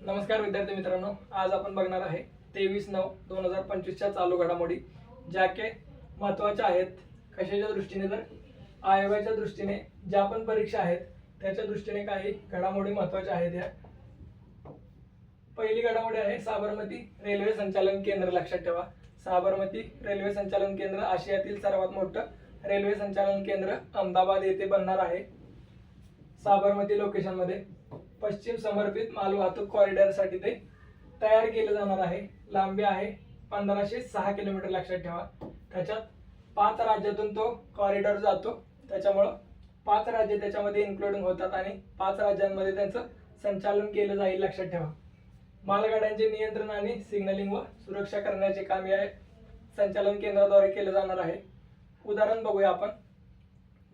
नमस्कार विद्यार्थी मित्रांनो, आज आपण बघणार आहे 23/9/2025 च्या चालू घडामोडी, ज्या की महत्त्वाच्या आहेत. कशाच्या दृष्टीने? तर आयोगाच्या दृष्टीने ज्या पण परीक्षा आहेत त्याच्या दृष्टीने काही घडामोडी महत्त्वाच्या आहेत. या पहिली घडामोडी आहे साबरमती रेल्वे संचालन केंद्र. लक्षात ठेवा, साबरमती रेल्वे संचालन केंद्र आशियातील सर्वात मोठं रेल्वे संचालन केंद्र अहमदाबाद येथे बनणार आहे. साबरमती लोकेशन मध्ये पश्चिम समर्पित मालवाहतूक कॉरिडॉरसाठी ते तयार केले जाणार आहे. लांबी आहे 1506 किलोमीटर. लक्षात ठेवा, त्याच्यात 5 राज्यातून तो कॉरिडॉर जातो, त्याच्यामुळं 5 राज्य त्याच्यामध्ये इन्क्लुडिंग होतात आणि 5 राज्यांमध्ये त्यांचं संचालन केलं जाईल. लक्षात ठेवा, मालगाड्यांचे नियंत्रण आणि सिग्नलिंग व सुरक्षा करण्याचे काम या संचालन केंद्राद्वारे केले जाणार आहे. उदाहरण बघूया आपण.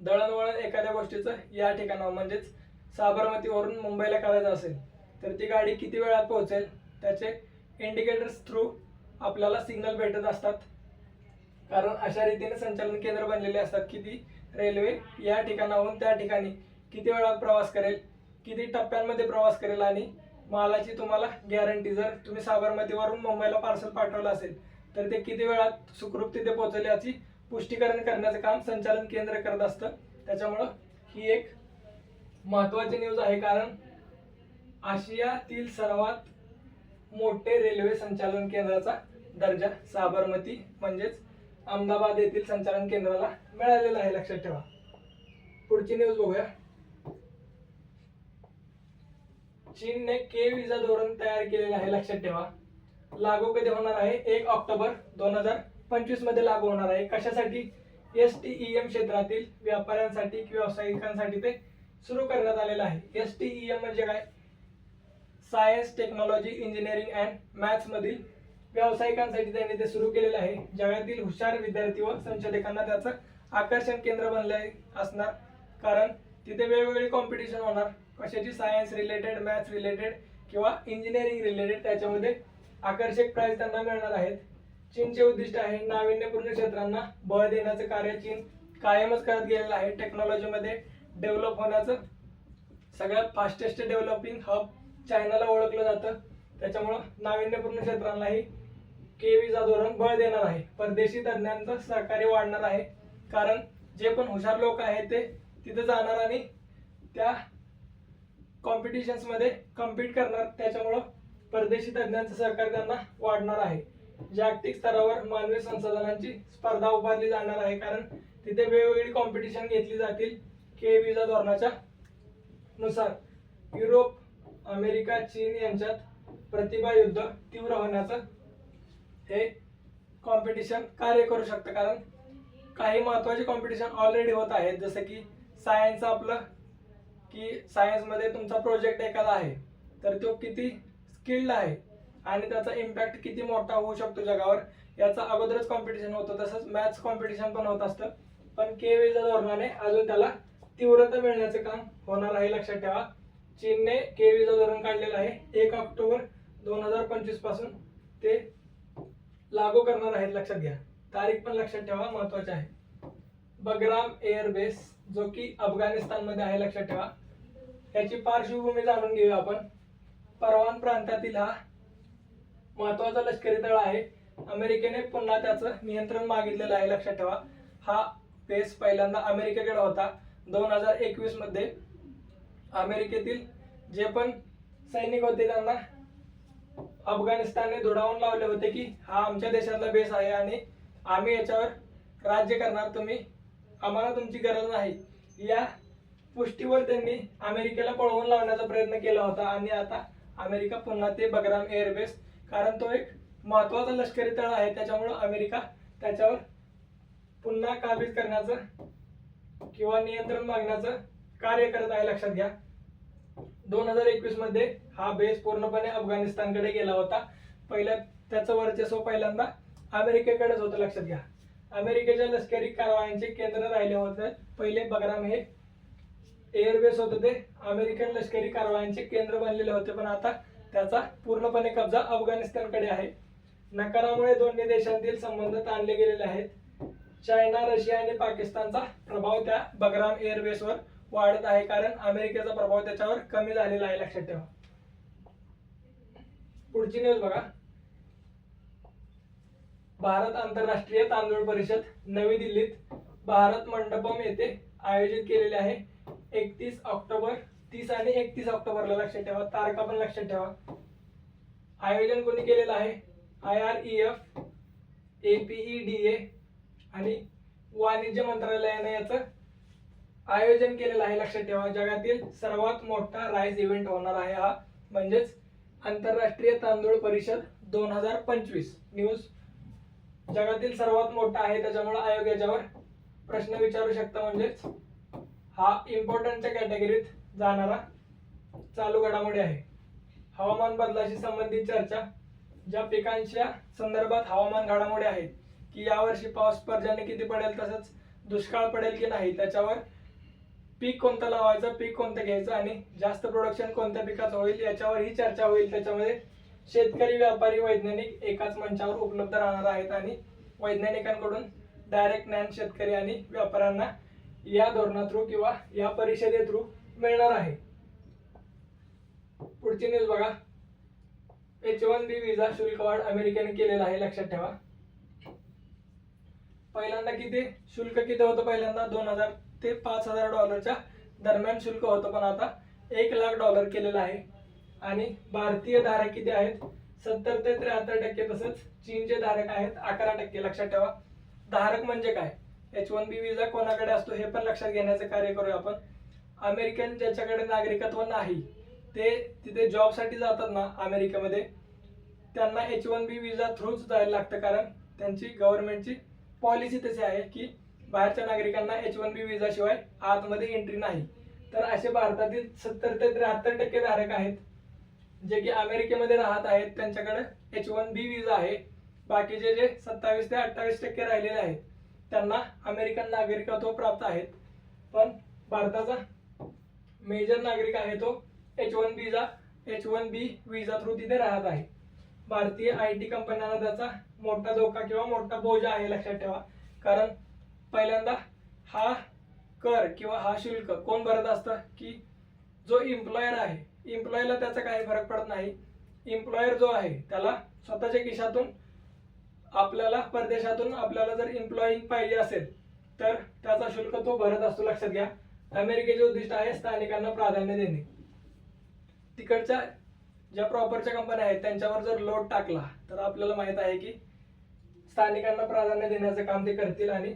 दळणवळण एखाद्या गोष्टीचं या ठिकाणावर म्हणजेच साबरमतीवरून मुंबईला करायचं असेल तर ती गाडी किती वेळात पोहोचेल त्याचे इंडिकेटर्स थ्रू आपल्याला सिग्नल भेटत असतात. कारण अशा रीतीने संचालन केंद्र बनलेले असतात की ती रेल्वे या ठिकाणाहून त्या ठिकाणी किती वेळात प्रवास करेल, किती टप्प्यांमध्ये प्रवास करेल आणि मालाची तुम्हाला गॅरंटी. जर तुम्ही साबरमतीवरून मुंबईला पार्सल पाठवलं असेल तर ते किती वेळात सुखरूप तिथे पोहोचेल याची पुष्टीकरण करण्याचं काम संचालन केंद्र करत असतं. त्याच्यामुळं ही एक महत्त्वाची न्यूज आहे, कारण आशियातील सर्वात मोठे रेल्वे संचालन केंद्राचा दर्जा साबरमती म्हणजेच अहमदाबाद येथील संचालन केंद्राला मिळालेला आहे. लक्षात ठेवा. पुढची न्यूज बघूया. चीनने के विजा धोरण तयार केलेलं आहे. लक्षात ठेवा, लागू कधी होणार आहे? 1 ऑक्टोबर 2025 मध्ये लागू होणार आहे. कशासाठी? STEM क्षेत्रातील व्यापाऱ्यांसाठी किंवा व्यावसायिकांसाठी ते सुरू करण्यात आलेलं आहे. STEM म्हणजे काय? Science, technology, engineering and maths मधील व्यावसायिकांसाठी त्यांनी ते सुरू केलेलं आहे. जगातील हुशार विद्यार्थी व संशोधकांना त्याचं आकर्षण केंद्र बनले असणार, कारण तिथे वेगवेगळी कॉम्पिटिशन होणार. कशाची? सायन्स रिलेटेड, मॅथ्स रिलेटेड किंवा इंजिनिअरिंग रिलेटेड. त्याच्यामध्ये आकर्षक प्राइज त्यांना मिळणार आहेत. चीनचे उद्दिष्ट आहे नाविन्यपूर्ण क्षेत्रांना बळ देण्याचं कार्य चीन कायमच करत गेलेलं आहे. टेक्नॉलॉजीमध्ये डेव्हलप होण्याचं सगळ्यात फास्टेस्ट डेव्हलपिंग हब चायनाला ओळखलं जातं. त्याच्यामुळं नाविन्यपूर्ण क्षेत्रांनाही के विजा धोरण बळ देणार आहे. परदेशी तज्ज्ञांचं सहकार्य वाढणार आहे, कारण जे पण हुशार लोक आहेत ते तिथे जाणार आणि त्या कॉम्पिटिशन्समध्ये कम्पीट करणार. त्याच्यामुळं परदेशी तज्ज्ञांचं सहकार्य त्यांना वाढणार आहे. जागतिक स्तरावर मानवी संसाधनांची स्पर्धा उभारली जाणार आहे, कारण तिथे वेगवेगळी कॉम्पिटिशन घेतली जातील. के विजा धोरणाच्या नुसार युरोप, अमेरिका, चीन यांच्यात प्रतिभा युद्ध तीव्र होण्याचं हे कॉम्पिटिशन कार्य करू शकतं. कारण काही महत्त्वाचे कॉम्पिटिशन ऑलरेडी होत आहेत, जसं की सायन्स. आपलं की सायन्समध्ये तुमचा प्रोजेक्ट एखादा आहे तर तो किती स्किल्ड आहे आणि त्याचा इम्पॅक्ट किती मोठा होऊ शकतो जगावर, याचा अगोदरच कॉम्पिटिशन होतं. तसंच मॅथ्स कॉम्पिटिशन पण होत असतं, पण के विजा धोरणाने अजून त्याला तीव्रता मिळण्याचं काम होणार आहे. लक्षात ठेवा, चीनने के विजा धोरण काढलेलं आहे. 1 ऑक्टोबर 2025 पासून ते लागू करणार आहेत. लक्षात घ्या, तारीख पण लक्षात ठेवा, महत्वाचे आहे. बगराम एअरबेस जो की अफगाणिस्तान मध्ये आहे. लक्षात ठेवा, याची पार्श्वभूमी जाणून घेऊया आपण. परवान प्रांतातील हा महत्वाचा लष्करी तळ आहे. अमेरिकेने पुन्हा त्याचं नियंत्रण मागितलेलं आहे. लक्षात ठेवा, हा बेस पहिल्यांदा अमेरिकेकडे होता. 2021 मध्ये अमेरिकेतील जे पण सैनिक होते त्यांना अफगाणिस्तानने धुडावून लावले होते की हा आमच्या देशातला बेस आहे आणि आम्ही याच्यावर राज्य करणार, तुम्ही आम्हाला तुमची गरज नाही. या पुष्टीवर त्यांनी अमेरिकेला पळवून लावण्याचा प्रयत्न केला होता आणि आता अमेरिका पुन्हा ते बगराम एअरबेस, कारण तो एक महत्वाचा लष्करी तळ आहे, त्याच्यामुळे अमेरिका त्याच्यावर पुन्हा काबीज करण्याचं किंवा नियंत्रण मागण्याचं कार्य करत आहे. लक्षात घ्या, 2021 मध्ये हा बेस पूर्णपणे अफगाणिस्तानकडे गेला होता. पहिल्या त्याचं वर्चस्व पहिल्यांदा अमेरिकेकडेच होतं. लक्षात घ्या, अमेरिकेच्या लष्करी कारवायांचे केंद्र राहिले होते. पहिले बगराम हे एअरबेस होते, ते अमेरिकन लष्करी कारवायांचे केंद्र बनलेले होते, पण आता त्याचा पूर्णपणे कब्जा अफगाणिस्तानकडे आहे. नकारामुळे दोन्ही देशांतील संबंध ताणले गेलेले आहेत. चायना, रशिया आणि पाकिस्तानचा प्रभाव त्या बगराम एअरबेसवर वाढत आहे, कारण अमेरिकेचा प्रभाव त्याच्यावर कमी झालेला आहे. लक्षात ठेवा. पुढची न्यूज बघा. भारत आंतरराष्ट्रीय तांदूळ परिषद नवी दिल्लीत भारत मंडपम येथे आयोजित केलेले आहे. 31 ऑक्टोबर 30 आणि 31 ऑक्टोबरला लक्षात ठेवा, तारखा पण लक्षात ठेवा. आयोजन कोणी केलेलं आहे? IREF, APEDA आणि वाणिज्य मंत्रालयाने याचं आयोजन केलेलं आहे. लक्षात ठेवा, जगातील सर्वात मोठा राईस इव्हेंट होणार आहे हा, म्हणजेच आंतरराष्ट्रीय तांदूळ परिषद 2025. न्यूज जगातील सर्वात मोठा आहे, त्याच्यामुळे आयोग याच्यावर प्रश्न विचारू शकता. म्हणजेच हा इम्पॉर्टंटच्या कॅटेगरीत जाणारा चालू घडामोडी आहे. हवामान बदलाशी संबंधित चर्चा. ज्या पिकांच्या संदर्भात हवामान घडामोडी आहेत की यावर्षी पाऊस पर्जन्य किती पडेल, तसंच दुष्काळ पडेल की नाही, त्याच्यावर पीक कोणतं लावायचं, पीक कोणतं घ्यायचं आणि जास्त प्रोडक्शन कोणत्या पिकाचं होईल याच्यावर ही चर्चा होईल. त्याच्यामध्ये शेतकरी, व्यापारी, वैज्ञानिक एकाच मंचावर उपलब्ध राहणार आहेत आणि वैज्ञानिकांकडून डायरेक्ट ज्ञान शेतकरी आणि व्यापाऱ्यांना या धोरणा थ्रू किंवा या परिषदे थ्रू मिळणार आहे. पुढची न्यूज बघा. H1B विजा शुल्क वाढ अमेरिकेने केलेला आहे. लक्षात ठेवा, पहिल्यांदा किती शुल्क किती होतं? पहिल्यांदा $2,000 ते $5,000 दरम्यान शुल्क होतं, पण आता $1,00,000 केलेलं आहे. आणि भारतीय धारक किती आहेत? 70 ते 73%. तसंच चीनचे धारक आहेत 11%. लक्षात ठेवा, धारक म्हणजे काय? H1B विजा कोणाकडे असतो हे पण लक्षात घेण्याचं कार्य करूया आपण. अमेरिकन ज्याच्याकडे नागरिकत्व नाही, ते तिथे जॉबसाठी जातात ना अमेरिकेमध्ये, त्यांना H1B विजा थ्रूच जायला लागतं, कारण त्यांची गव्हर्नमेंटची पॉलिसी तशी आहे की बाहेरच्या नागरिकांना H1B विजा शिवाय आतमध्ये एंट्री नाही. तर असे भारतातील 70 ते 73% धारक आहेत जे की अमेरिकेमध्ये राहत आहेत, त्यांच्याकडे H1B विजा आहे. बाकीचे जे 27 ते 28% राहिलेले आहेत त्यांना अमेरिकन नागरिकत्व प्राप्त आहेत, पण भारताचा मेजर नागरिक आहे तो H1B विजा थ्रू तिथे राहत आहे. भारतीय IT कंपन्यांना त्याचा मोठा धोका किंवा मोठा बोजा आहे. लक्षात ठेवा, कारण पहिल्यांदा हा कर किंवा हा शुल्क कोण भरत असतं की जो एम्प्लॉयर आहे. एम्प्लॉयला त्याचा काही फरक पडत नाही. एम्प्लॉयर जो आहे त्याला स्वतःच्या खिशातून आपल्याला परदेशातून आपल्याला जर एम्प्लॉईंग पाहिजे असेल तर त्याचा शुल्क तो भरत असतो. लक्षात घ्या, अमेरिकेचे उद्दिष्ट आहे स्थानिकांना प्राधान्य देणे. तिकडच्या ज्या प्रॉपरच्या कंपन्या आहेत त्यांच्यावर जर लोड टाकला तर आपल्याला माहित आहे की स्थानिकांना प्राधान्य देण्याचं काम ते करतील आणि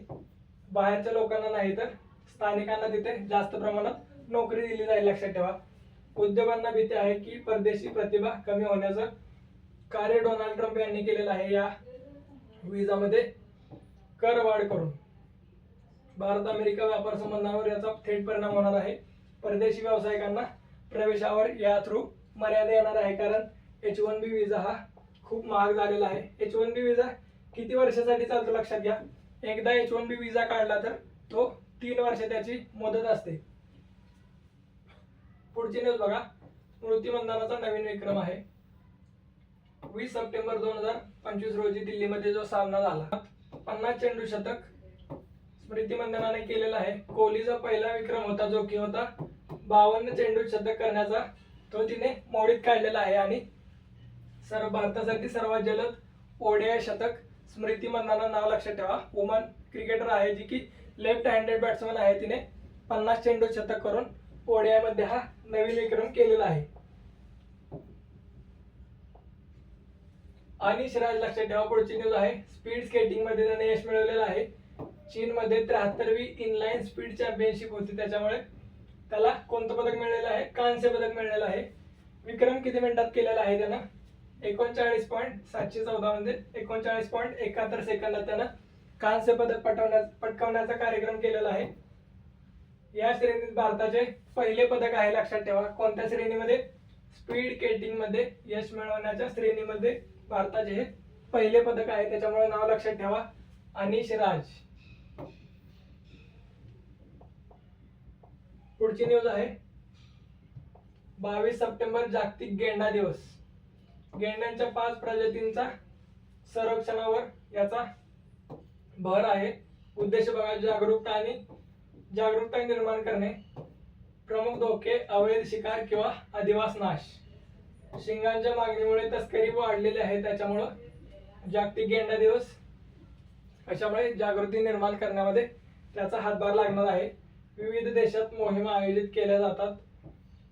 बाहेरच्या लोकांना नाही तर स्थानिकांना तिथे जास्त प्रमाणात नोकरी दिली जाईल. लक्षात ठेवा, उद्योगांना भीती आहे की परदेशी प्रतिभा कमी होण्याचं कार्य डोनाल्ड ट्रम्प यांनी केलेलं आहे. या विजामध्ये करवाढ करून भारत अमेरिका व्यापार संबंधावर याचा थेट परिणाम होणार आहे. परदेशी व्यावसायिकांना प्रवेशावर या थ्रू मर्यादा येणार आहे, कारण H1B विजा हा खूप महाग झालेला आहे. H1B विजा किती वर्षासाठी चालतो? लक्षात घ्या, एकदा H1B विजा काढला तर तो 3 वर्ष त्याची मुदत असते. पुढची न्यूज बघा. स्मृतिमंदानाचा नवीन विक्रम आहे. 20 सप्टेंबर 2025 रोजी दिल्लीमध्ये जो सामना झाला, 50 चेंडू शतक स्मृती मंदानाने केलेला आहे. कोहलीचा पहिला विक्रम होता जो की होता 52 चेंडू शतक करण्याचा, तो तिने मोडीत काढलेला आहे. आणि भारतासाठी सर्वात जलद ODI शतक स्मृती मंदाना नाव लक्षात ठेवा. वुमन क्रिकेटर आहे जी की लेफ्ट हँडेड बॅट्समन आहे. तिने 50 चेंडू शतक करून ODI मध्ये हा नवीन विक्रम केलेला आहे. अनिश राज लक्षात ठेवा. पुढची न्यूज आहे. स्पीड स्केटिंग मध्ये त्याने यश मिळवलेलं आहे. चीन मध्ये 73वी इनलाईन स्पीड चॅम्पियनशिप होती, त्याच्यामुळे त्याला कोणतं पदक मिळालेलं आहे? कांस्य पदक मिळालेलं आहे. विक्रम किती मिनिटात केलेला आहे त्यानं? 39.714 म्हणजे 39.71 सेकंदात त्यानं कांस्य पदक पटकावण्याचा कार्यक्रम केलेला आहे. या श्रेणीत भारताचे पहिले पदक आहे. लक्षात ठेवा, कोणत्या श्रेणीमध्ये? स्पीड स्केटिंग मध्ये यश मिळवण्याच्या श्रेणीमध्ये भारताचे हे पहिले पदक आहे, त्याच्यामुळे नाव लक्षात ठेवा, अनिश राज. पुढची न्यूज आहे. 22 सप्टेंबर जागतिक गेंडा दिवस. गेंड्यांच्या 5 प्रजातींचा संरक्षणावर याचा भर आहे. उद्देश बघा, जागरूकता निर्माण करणे, प्रमुख धोके, अवैध शिकार किंवा अधिवास नाश. शिंगांच्या मागणीमुळे तस्करी वाढलेली आहे, त्याच्यामुळं जागतिक गेंडा दिवस अशामुळे जागृती निर्माण करण्यामध्ये त्याचा हातभार लागणार आहे. विविध देशात मोहिमा आयोजित केल्या जातात.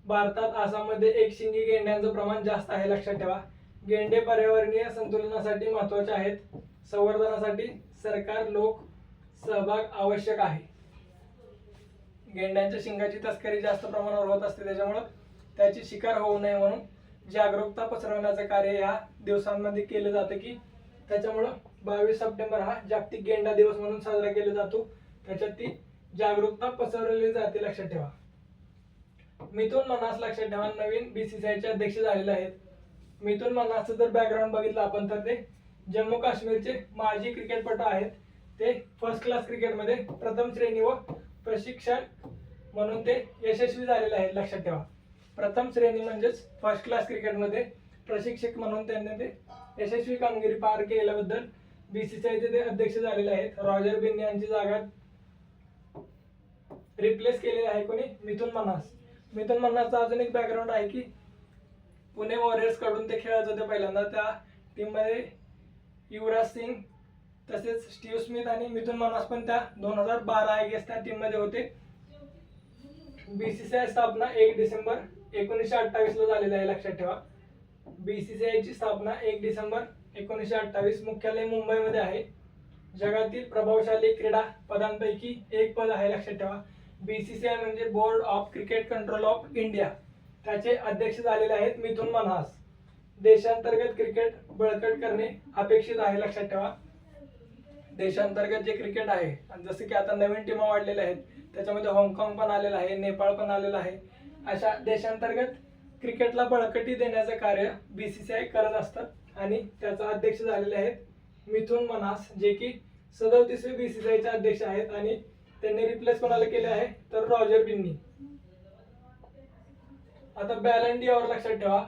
भारतात आसाममध्ये एकशिंगी गेंड्यांचं प्रमाण जास्त आहे, लक्षात ठेवा. गेंडे पर्यावरणीय संतुलनासाठी महत्त्वाचे आहेत. संवर्धनासाठी सरकार लोक सहभाग आवश्यक आहे. गेंड्यांच्या शिंगाची तस्करी जास्त प्रमाणावर होत असते, त्याच्यामुळं त्याची शिकार होऊ नये म्हणून जागरूकता पसरवण्याचं कार्य या दिवसांमध्ये केलं जातं की त्याच्यामुळं 22 सप्टेंबर हा जागतिक गेंडा दिवस म्हणून साजरा केला जातो. त्याच्यात ती जागरूकता पसरवली जाते, लक्षात ठेवा. मिथुन मन्हास लक्षात ठेवा नवीन BCCI चे अध्यक्ष झालेले आहेत. मिथुन मन्हासचं जर बॅकग्राऊंड बघितलं आपण तर ते जम्मू काश्मीरचे माजी क्रिकेटपटू आहेत. ते फर्स्ट क्लास क्रिकेटमध्ये प्रथम श्रेणी व प्रशिक्षण म्हणून ते यशस्वी झालेले आहेत, लक्षात ठेवा. प्रथम श्रेणी म्हणजेच फर्स्ट क्लास क्रिकेटमध्ये प्रशिक्षक म्हणून त्यांनी ते यशस्वी कामगिरी पार केल्याबद्दल BCCI चे ते अध्यक्ष झालेले आहेत. रॉजर बिन्नी यांची जागा रिप्लेस केलेली आहे कोणी? मिथुन मन्हास. मिथुन मन्हासचा अजून एक बॅकग्राऊंड आहे की पुणे वॉरियर्स कडून ते खेळत होते पहिल्यांदा. त्या टीम मध्ये युवराज सिंग तसेच स्टीव्ह स्मिथ आणि मिथुन मन्हास पण त्या 2012 आय गेस त्या टीम मध्ये होते. BCCI स्थापना 1 डिसेंबर 1928 ला झालेली आहे, लक्षात ठेवा. BCCI ची स्थापना 1 डिसेंबर 1928. मुख्यालय मुंबईमध्ये आहे. जगातील प्रभावशाली क्रीडा पदांपैकी एक पद आहे, लक्षात ठेवा. BCCI म्हणजे board of cricket control of India. त्याचे अध्यक्ष झालेले आहेत मिथुन मन्हास. देशांतर्गत क्रिकेट बळकट करणे अपेक्षित आहे, लक्षात ठेवा. देशांतर्गत जे क्रिकेट आहे, जसे की आता नवीन टीमा वाढलेल्या आहेत, त्याच्यामध्ये हाँगकाँग पण आलेला आहे, नेपाळ पण आलेला आहे. अशा देशांतर्गत क्रिकेटला बळकटी देण्याचं कार्य BCCI करत असतात आणि त्याचा अध्यक्ष झालेले आहेत मिथुन मन्हास, जे की 37वे BCCI चे अध्यक्ष आहेत. आणि त्यांनी रिप्लेस कोणाला केले आहे तर रॉजर बिन्नी. आता बॅलन डी'ओर लक्षात ठेवा.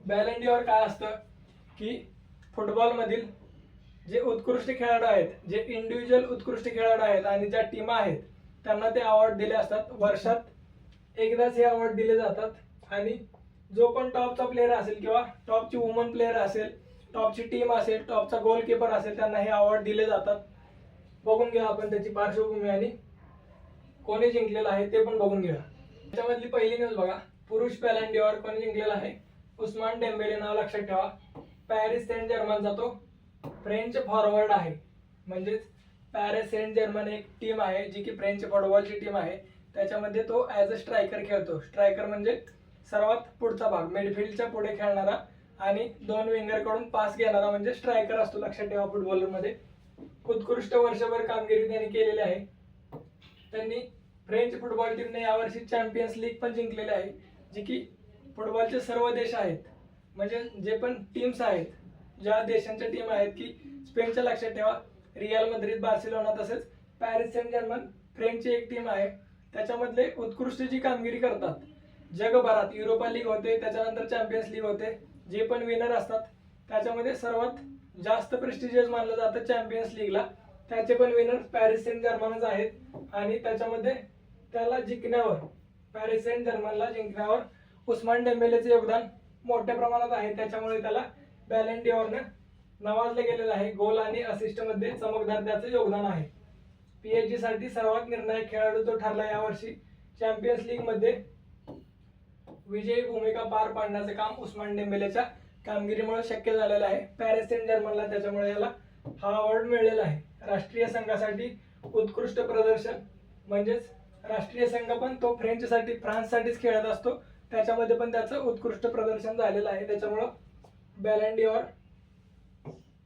बॅलन डी'ओर काय असतं की फुटबॉल मधील जे उत्कृष्ट खेळाडू आहेत, जे इंडिव्हिज्युअल उत्कृष्ट खेळाडू आहेत आणि ज्या टीमा आहेत त्यांना ते अवॉर्ड दिले असतात. वर्षात एकदाच हे अवॉर्ड दिले जातात. आणि जो पण टॉपचा प्लेअर असेल किंवा टॉपची वुमन प्लेअर असेल, टॉपची टीम असेल, टॉपचा गोलकीपर असेल, त्यांना हे अवॉर्ड दिले जातात. बघून घ्या आपण त्याची पार्श्वभूमी आणि कोणी जिंकलेलं आहे ते पण बघून घ्या. त्याच्यामधली पहिली न्यूज बघा. पुरुष बॅलन डी'ओर कोणी जिंकलेला आहे? उस्मान डेम्बेले नाव लक्षात ठेवा. पॅरिस सेंट जर्मनचा तो फ्रेंच फॉरवर्ड आहे. म्हणजेच पॅरिस सेंट जर्मन एक टीम आहे जी की फ्रेंच फुटबॉलची टीम आहे. त्याच्यामध्ये तो ॲज अ स्ट्रायकर खेळतो. स्ट्रायकर म्हणजे सर्वात पुढचा भाग, मिडफील्डच्या पुढे खेळणारा आणि 2 विंगर कडून पास घेणारा म्हणजे स्ट्रायकर असतो, लक्षात ठेवा. फुटबॉलर मध्ये उत्कृष्ट वर्षभर कामगिरी त्यांनी केलेली आहे. त्यांनी फ्रेंच फुटबॉल टीमने यावर्षी चॅम्पियन्स लीग पण जिंकलेली आहे, जी की फुटबॉलचे सर्व देश आहेत. म्हणजे जे पण टीम्स आहेत, ज्या देशांच्या टीम आहेत की स्पेनच्या लक्षात ठेवा, रिअल मद्रिद, बार्सिलोना तसेच पॅरिस सेंट जर्मन फ्रेंचची एक टीम आहे. त्याच्यामधले उत्कृष्ट जी कामगिरी करतात जगभरात. युरोपा लीग होते, त्याच्यानंतर चॅम्पियन्स लीग होते. जे पण विनर असतात त्याच्यामध्ये सर्वात जास्त प्रेस्टिजियस मानलं जातं चॅम्पियन्स लीगला. त्याचे पण विनर पॅरिस सेंट जर्मनच आहेत. आणि त्याच्यामध्ये त्याला जिंकण्यावर, पॅरिस सेंट जर्मनला जिंकण्यावर उस्मान डेम्बेलेचे योगदान मोठ्या प्रमाणात आहे. त्याच्यामुळे त्याला बॅलन डी'ओरने नवाजले गेलेलं आहे. गोल आणि असिस्ट मध्ये चमकदार त्याचं योगदान आहे. PSG साठी सर्वात निर्णायक खेळाडू तो ठरला यावर्षी. चॅम्पियन्स लीग मध्ये विजयी भूमिका पार पाडण्याचं काम उस्मान डेम्बेलेच्या कामगिरीमुळे शक्य झालेलं आहे. पॅरिस सेंट जर्मनला त्याच्यामुळे याला हा अवॉर्ड मिळालेला आहे. राष्ट्रीय संघासाठी उत्कृष्ट प्रदर्शन म्हणजेच राष्ट्रीय संघ पण तो फ्रेंचसाठी, फ्रान्ससाठीच खेळत असतो. त्याच्यामध्ये पण त्याचं उत्कृष्ट प्रदर्शन झालेलं आहे. त्याच्यामुळं बॅलन डी'ओर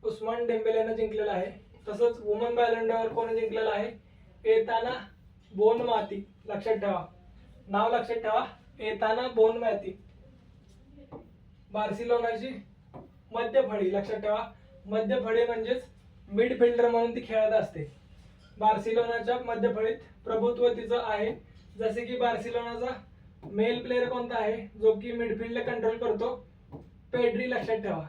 उस्मान डेम्बेलेने जिंकलेला आहे. तसंच वुमन बॅलन डी'ओर कोणी जिंकलेला आहे? Aitana Bonmati. लक्षात ठेवा, नाव लक्षात ठेवा, एताना बोनमाती. बार्सिलोनाची मध्यफळी. लक्षात ठेवा, मध्यफळी म्हणजेच मिडफिल्डर म्हणून ती खेळत असते. बार्सिलोनाच्या मध्यफळीत प्रभुत्व तिचं आहे. जसे की बार्सिलोनाचा मेल प्लेअर कोणता आहे जो की मिडफील्डला कंट्रोल करतो? पेड्री. लक्षात ठेवा,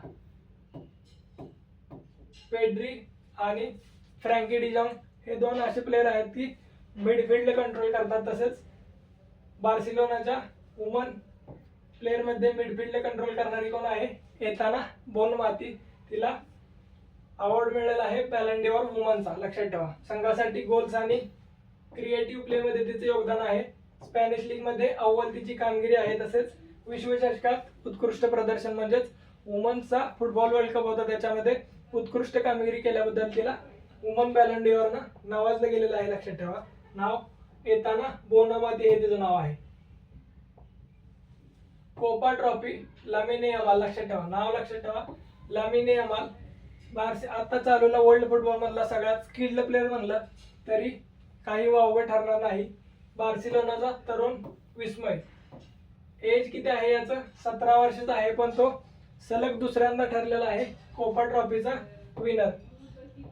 पेड्री आणि फ्रँकी डिजॉंग हे 2 असे प्लेअर आहेत की मिडफील्ड कंट्रोल करतात. तसेच बार्सिलोनाच्या वुमन प्लेअर मध्ये मिडफिल्ड कंट्रोल करणारी कोण आहे? Aitana Bonmati. तिला अवॉर्ड मिळालेला आहे बॅलन डी'ओर वुमनचा, लक्षात ठेवा. संघासाठी गोल्स आणि क्रिएटिव्ह प्ले मध्ये तिचे योगदान आहे. स्पॅनिश लीग मध्ये अव्वल तिची कामगिरी आहे. तसेच विश्वचषकात उत्कृष्ट प्रदर्शन म्हणजेच वुमनचा फुटबॉल वर्ल्ड कप होता, त्याच्यामध्ये उत्कृष्ट कामगिरी केल्याबद्दल तिला वुमन बॅलन डी'ओरनं नावाजलं गेलेलं आहे, लक्षात ठेवा. नाव एताना बोनामाती हे तिचं नाव आहे. कोपा ट्रॉफी लामिने यमाल, लक्षात ठेवा. नाव लक्षात ठेवा, लामिने यमाल. आता चालूला वर्ल्ड फुटबॉल मधला सगळ्यात स्किल्ड प्लेअर म्हणलं तरी काही वावगं ठरणार नाही. बार्सिलोनाचा तरुण विस्मय. एज किती आहे याचं? 17 वर्षाचा आहे, पण तो सलग दुसऱ्यांदा ठरलेला आहे कोपा ट्रॉफीचा विनर.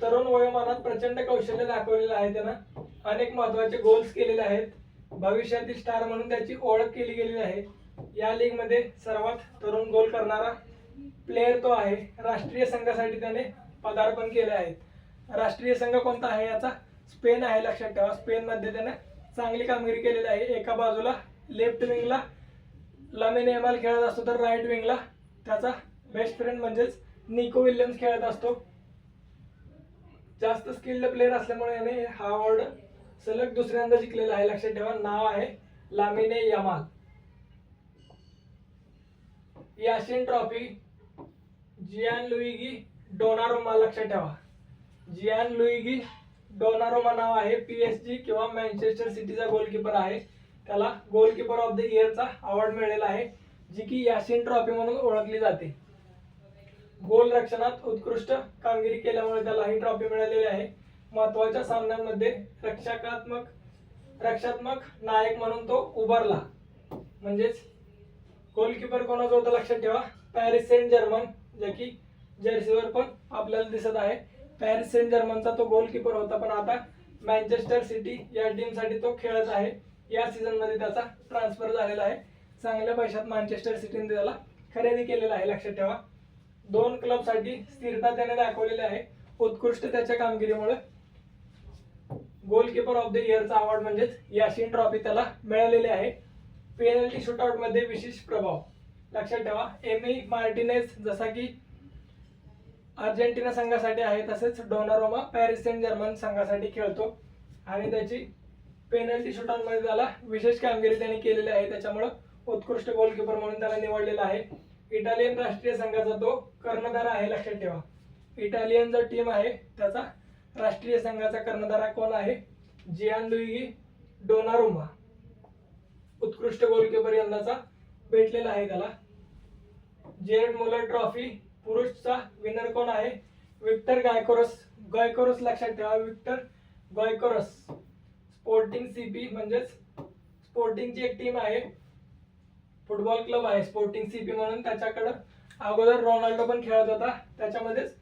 तरुण वयोमानात प्रचंड कौशल्य दाखवलेलं आहे त्यानं. अनेक महत्वाचे गोल्स केलेले आहेत. भविष्यातील स्टार म्हणून त्याची ओळख केली गेलेली आहे. या लीग मध्ये सर्वात तरुण गोल करणारा प्लेअर तो आहे. राष्ट्रीय संघासाठी त्याने पदार्पण केले आहे. राष्ट्रीय संघ कोणता आहे याचा? स्पेन आहे, लक्षात ठेवा. स्पेन मध्ये त्याने चांगली कामगिरी केलेली आहे. एका बाजूला लेफ्ट विंगला लामिने यमाल खेळत असतो, तर राईट विंगला त्याचा बेस्ट फ्रेंड म्हणजेच निको विल्यम्स खेळत असतो. जास्त स्किल्ड प्लेअर असल्यामुळे याने हा अवॉर्ड सलग दुसऱ्यांदा जिंकलेला आहे, लक्षात ठेवा. नाव आहे लामिने Yamal. Yashin trophy Gianluigi Donnarumma, लक्षात ठेवा. जियानलुइगी डोनारुमा नाव आहे. PSG किंवा मँचेस्टर सिटीचा गोलकीपर आहे. त्याला गोलकीपर ऑफ द इयरचा अवॉर्ड मिळालेला आहे, जी की याशिन ट्रॉफी म्हणून ओळखली जाते. गोल रक्षणात उत्कृष्ट कामगिरी केल्यामुळे त्याला ही ट्रॉफी मिळालेली आहे. महत्वाच्या सामन्यांमध्ये रक्षात्मक नायक म्हणून तो उभारला. म्हणजेच गोलकीपर कोणाचा होता लक्षात ठेवा? पॅरिस सेंट जर्मन, जे की जर्सीवर पण आपल्याला दिसत आहे. पॅरिस सेंट जर्मनचा तो गोलकीपर होता, पण आता मँचेस्टर सिटी या टीमसाठी तो खेळत आहे. या सीझन मध्ये त्याचा ट्रान्सफर झालेला आहे. चांगल्या पैशात मँचेस्टर सिटीने त्याला खरेदी केलेला आहे, लक्षात ठेवा. 2 क्लबसाठी स्थिरता त्याने दाखवलेली आहे. उत्कृष्ट त्याच्या कामगिरीमुळे गोलकीपर ऑफ द इयरचा अवॉर्ड म्हणजेच याशिन ट्रॉफी त्याला मिळालेली आहे. पेनल्टी शूटआउट मध्ये विशेष प्रभाव, लक्षात ठेवा. एमी मार्टिनेज जसा की अर्जेंटिना संघासाठी आहे, तसेच डोनारुमा पॅरिस सेंट जर्मन संघासाठी खेळतो आणि त्याची पेनल्टी शूटआउट मध्ये त्याला विशेष कामगिरी त्यांनी केलेली आहे, त्याच्यामुळे उत्कृष्ट गोलकीपर म्हणून त्याला निवडलेला आहे. इटालियन राष्ट्रीय संघाचा तो कर्णधार आहे, लक्षात ठेवा. इटालियन जो टीम आहे त्याचा राष्ट्रीय संघाचा कर्णधार कोण आहे? Gianluigi Donnarumma. उत्कृष्ट गोलकीपर यंदाचा भेटलेला आहे त्याला. जेरड मुलर ट्रॉफी पुरुषचा विनर कोण आहे? विक्टर गायकोरस, लक्षात ठेवा. विक्टर गायकोरस. स्पोर्टिंग CP म्हणजेच स्पोर्टिंगची एक टीम आहे, फुटबॉल क्लब आहे स्पोर्टिंग CP म्हणून. त्याच्याकडे अगोदर रोनाल्डो पण खेळत होता. त्याच्यामध्येच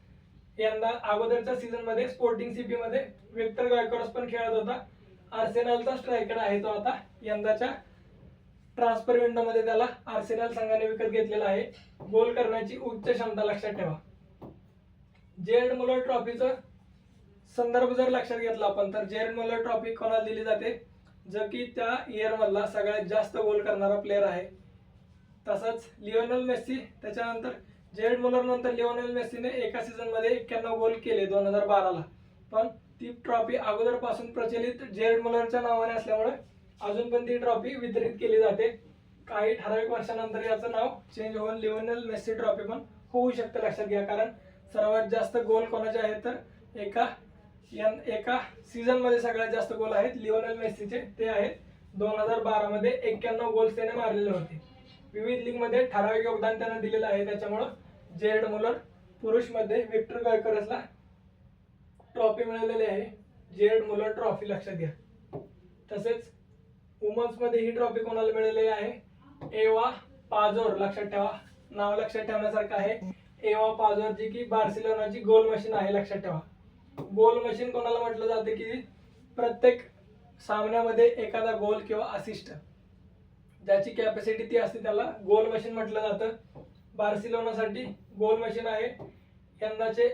यंदा अगोदरच्या सीझन मध्ये स्पोर्टिंग CP मध्ये विक्टर गायकोरस पण खेळत होता. आर्सेनलचा स्ट्रायकर आहे तो. आता यंदाच्या ट्रान्सफर विंडो मध्ये त्याला आर्सेनल संघाने विकत घेतलेला आहे. गोल करण्याची उच्च क्षमता, लक्षात ठेवा. जेरड मुलर ट्रॉफीचा संदर्भ जर लक्षात घेतला आपण, तर जेरड मुलर ट्रॉफी कोणाला दिली जाते? जो की त्या इयर मधला सगळ्यात जास्त गोल करणारा प्लेअर आहे. तसंच लिओनेल मेस्सी, त्याच्यानंतर जेरड मुलर नंतर लिओनेल मेस्सीने एका सीझन मध्ये 91 गोल केले 2012ला. पण ती ट्रॉफी अगोदरपासून प्रचलित जेरड मुलरच्या नावाने असल्यामुळे अजून पण ती ट्रॉफी वितरित केली जाते. काही ठराविक वर्षानंतर याचं नाव चेंज होऊन लिओनेल मेस्सी ट्रॉफी पण होऊ शकतं, लक्षात घ्या. कारण सर्वात जास्त गोल कोणाचे आहेत तर एका सीझन मध्ये सगळ्यात जास्त गोल आहेत लिओनेल मेस्सीचे. ते आहेत 2012 मध्ये 91 गोल्स त्याने मारलेले होते. विविध लीग मध्ये ठराविक योगदान त्याने दिलेलं आहे. त्याच्यामुळे जेरड मुलर पुरुष मध्ये विक्टर गायकोरसला ट्रॉफी मिळालेली आहे, जेरड मुलर ट्रॉफी, लक्षात घ्या. तसेच वुमन्स मध्ये ही ट्रॉफी कोणाला मिळालेली आहे? एवा पाझोर, लक्षात ठेवा. नाव लक्षात ठेवण्यासारखं आहे. एवा पाझोर, जी की बार्सिलोनाची गोल मशीन आहे, लक्षात ठेवा. गोल मशीन कोणाला म्हटलं जाते? की प्रत्येक सामन्यामध्ये एखादा गोल किंवा असिस्ट ज्याची कॅपॅसिटी ती असते त्याला गोल मशीन म्हटलं जातं. बार्सिलोनासाठी गोल मशीन आहे. यंदाचे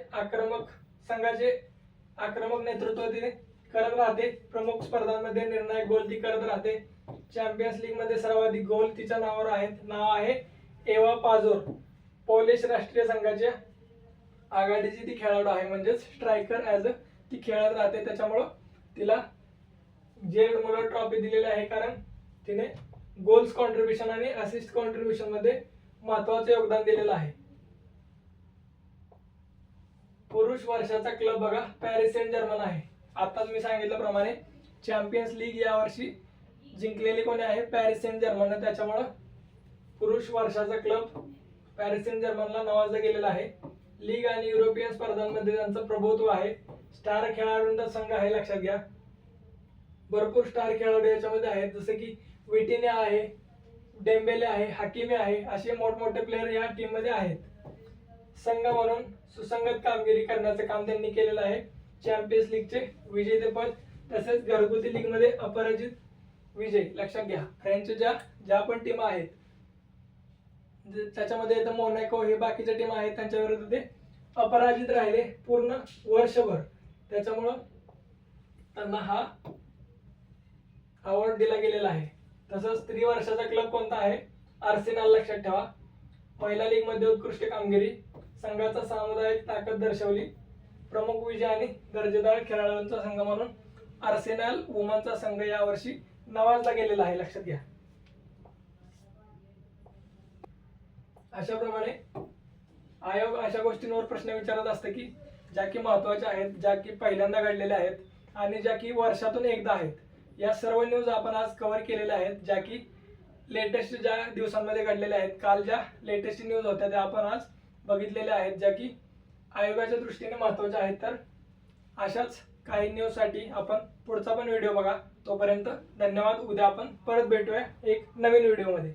संघाचे आक्रमक नेतृत्व ती करत राहते. प्रमुख स्पर्धांमध्ये निर्णायक गोल ती करत राहते. चॅम्पियन्स लीग मध्ये सर्वाधिक गोल तिच्या नावावर आहेत. नाव आहे एवा पाझोर. पोलिश राष्ट्रीय संघाच्या आघाडीची ती खेळाडू आहे, म्हणजेच स्ट्रायकर ॲज अ ती खेळत राहते. त्याच्यामुळं तिला जेड मुलर ट्रॉफी दिलेली आहे, कारण तिने गोल्स कॉन्ट्रीब्युशन आणि असिस्ट कॉन्ट्रीब्युशन मध्ये महत्वाचे योगदान दिलेलं आहे. पुरुष वर्षाचा क्लब बघा पॅरिस सेंट जर्मन आहे. आताच मी सांगितल्याप्रमाणे चॅम्पियन्स लीग यावर्षी जिंकलेली कोणी आहे? Paris Saint Germain. त्याच्यामुळं पुरुष वर्षाचा क्लब पॅरिस सेंट जर्मनला नावाजला गेलेला आहे. लीग आणि युरोपियन स्पर्धांमध्ये त्यांचं प्रभुत्व आहे. स्टार खेळाडूंचा संघ आहे, लक्षात घ्या. भरपूर स्टार खेळाडू याच्यामध्ये आहेत, जसे की विटिन्या आहे, डेम्बेले आहे, हाकिमी आहे, असे मोठमोठे प्लेयर या टीम मध्ये आहेत. संघ म्हणून सुसंगत कामगिरी करण्याचं काम त्यांनी केलेलं आहे. चॅम्पियन्स लीगचे विजेतेपद तसेच घरगुती लीग मध्ये अपराजित विजय. लक्षात घ्या, फ्रेंचच्या ज्या पण टीम आहेत त्याच्यामध्ये येतं मोनॅको, हे बाकीच्या टीम आहेत, त्यांच्या विरुद्ध ते अपराजित राहिले पूर्ण वर्षभर. त्याच्यामुळं त्यांना हा अवॉर्ड दिला गेलेला आहे. तसंच 3 वर्षाचा क्लब कोणता आहे? आर्सेनल. लक्षात ठेवा, पहिल्या लीग मध्ये उत्कृष्ट कामगिरी, संघाचा सामुदायिक ताकद दर्शवली, प्रमुख विजय आणि दर्जेदार खेळाडूंचा संघ म्हणून आर्सेनल वुमनचा संघ यावर्षी नावाजला गेलेला आहे. लक्षात घ्या. अशा प्रमाणे आयोग अशा गोष्टींवर प्रश्न विचारत असते की ज्या की महत्वाच्या आहेत, ज्या की पहिल्यांदा घडलेल्या आहेत आणि ज्या की वर्षातून एकदा आहेत. या सर्व न्यूज आपण आज कव्हर केलेल्या आहेत, ज्या की लेटेस्ट ज्या दिवसांमध्ये घडलेल्या आहेत. काल ज्या लेटेस्ट न्यूज होत्या त्या आपण आज बघितलेल्या आहेत, ज्या की आयोगाच्या दृष्टीने महत्वाच्या आहेत. तर अशाच काही न्यूज साठी आपण पुढचा पण व्हिडिओ बघा. तोपर्यंत धन्यवाद. उद्या आपण परत भेटूया एक नवीन व्हिडिओ मध्ये.